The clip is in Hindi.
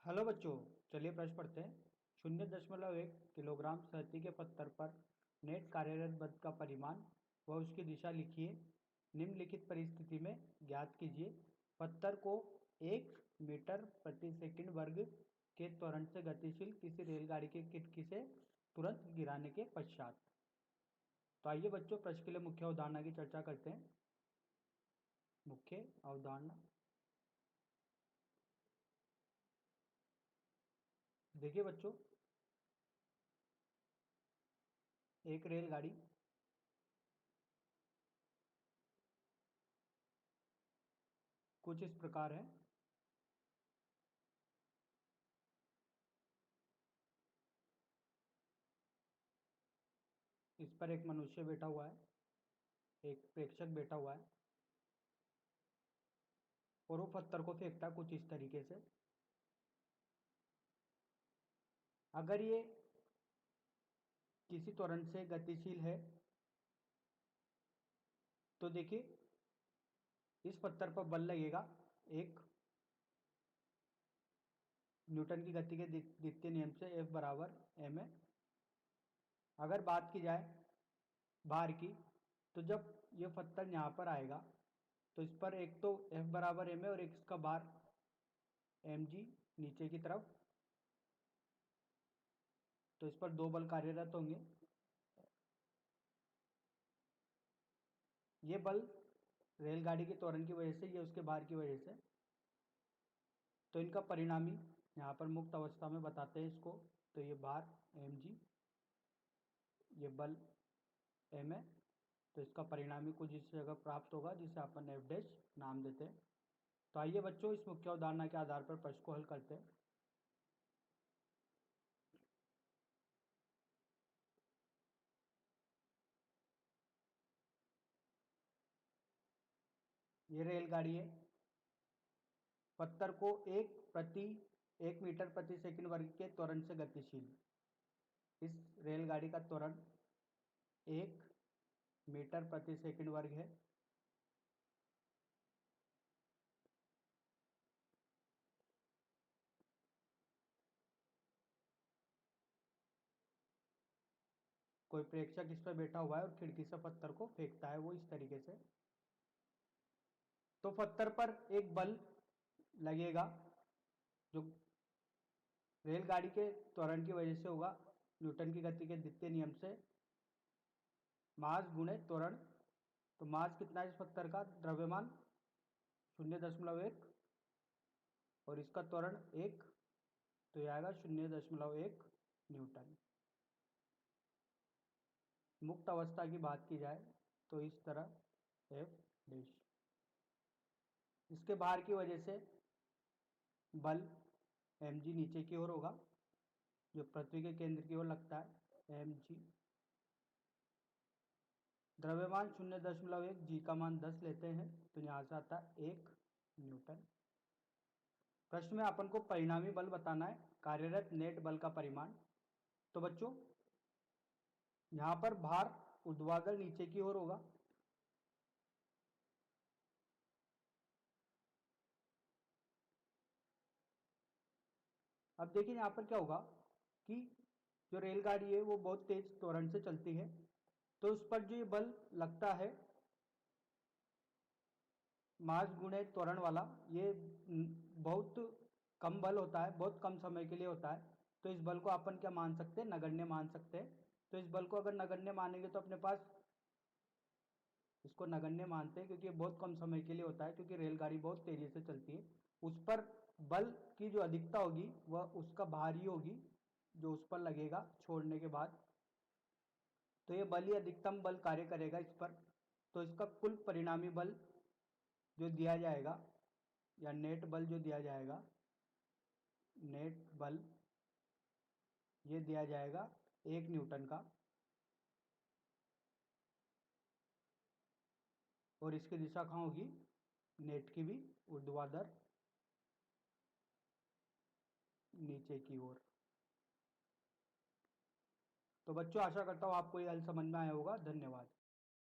हेलो बच्चों, चलिए प्रश्न पढ़ते हैं। 0.1 किलोग्राम सहती के पत्थर पर नेट कार्यरत बल का परिमाण व उसकी दिशा लिखिए। निम्नलिखित परिस्थिति में ज्ञात कीजिए। पत्थर को 1 मीटर प्रति सेकंड वर्ग के त्वरण से गतिशील किसी रेलगाड़ी की खिड़की से तुरंत गिराने के पश्चात। तो आइए बच्चों, प्रश्न के लिए मुख्य अवधारणा की चर्चा करते हैं। मुख्य अवधारणा देखिए बच्चों, एक रेलगाड़ी कुछ इस प्रकार है। इस पर एक मनुष्य बैठा हुआ है, एक प्रेक्षक बैठा हुआ है और वो पत्थर को फेंकता है कुछ इस तरीके से। अगर ये किसी त्वरण से गतिशील है तो देखिए इस पत्थर पर बल लगेगा एक न्यूटन की गति के द्वितीय नियम से F बराबर m है। अगर बात की जाए भार की, तो जब ये पत्थर यहाँ पर आएगा तो इस पर एक तो F बराबर m है और एक इसका भार mg नीचे की तरफ, तो इस पर दो बल कार्यरत होंगे। ये बल रेलगाड़ी के त्वरण की वजह से, ये उसके भार की वजह से, तो इनका परिणामी यहाँ पर मुक्त अवस्था में बताते हैं इसको। तो ये भार mg, ये बल m है, तो इसका परिणामी कुछ इस जगह प्राप्त होगा जिसे अपन एफ डैश नाम देते हैं। तो आइए बच्चों, इस मुख्य अवधारणा के आधार पर प्रश्न को हल करते हैं। ये रेलगाड़ी है, पत्थर को एक मीटर प्रति सेकंड वर्ग के त्वरण से गतिशील। इस रेलगाड़ी का त्वरण 1 मीटर प्रति सेकंड वर्ग है। कोई प्रेक्षक इस पर बैठा हुआ है और खिड़की से पत्थर को फेंकता है वो इस तरीके से। तो पत्थर पर एक बल लगेगा जो रेलगाड़ी के त्वरण की वजह से होगा, न्यूटन की गति के द्वितीय नियम से मास गुणे त्वरण। तो मास कितना है इस पत्थर का? द्रव्यमान 0.1 और इसका त्वरण 1, तो यह आएगा 0.1 न्यूटन। मुक्त अवस्था की बात की जाए तो इस तरह एफ डैश, इसके भार की वजह से बल mg नीचे की ओर होगा जो पृथ्वी के केंद्र की ओर लगता है mg। द्रव्यमान 0.1, जी का मान 10 लेते हैं तो यहाँ से आता है 1 न्यूटन। प्रश्न में अपन को परिणामी बल बताना है, कार्यरत नेट बल का परिमाण। तो बच्चों यहाँ पर भार ऊर्ध्वाधर नीचे की ओर होगा, अब देखिए यहाँ पर क्या होगा कि जो रेलगाड़ी है वो बहुत तेज त्वरण से चलती है, तो उस पर जो ये बल लगता है मास गुणे त्वरण वाला, ये बहुत कम बल होता है, बहुत कम समय के लिए होता है। तो इस बल को अपन क्या मान सकते हैं? नगण्य मान सकते हैं। तो इस बल को अगर नगण्य मानेंगे तो अपने पास इसको नगण्य मानते हैं क्योंकि ये बहुत कम समय के लिए होता है, क्योंकि रेलगाड़ी बहुत तेजी से चलती है। उस पर बल की जो अधिकता होगी वह उसका भार ही होगी जो उस पर लगेगा छोड़ने के बाद। तो ये बल ही अधिकतम बल कार्य करेगा इस पर। तो इसका कुल परिणामी बल जो दिया जाएगा या नेट बल जो दिया जाएगा, नेट बल ये दिया जाएगा 1 न्यूटन का, और इसकी दिशा कहाँ होगी? नेट की भी ऊर्ध्वाधर नीचे की ओर। तो बच्चों आशा करता हूँ आपको ये हल समझ में आया होगा। धन्यवाद।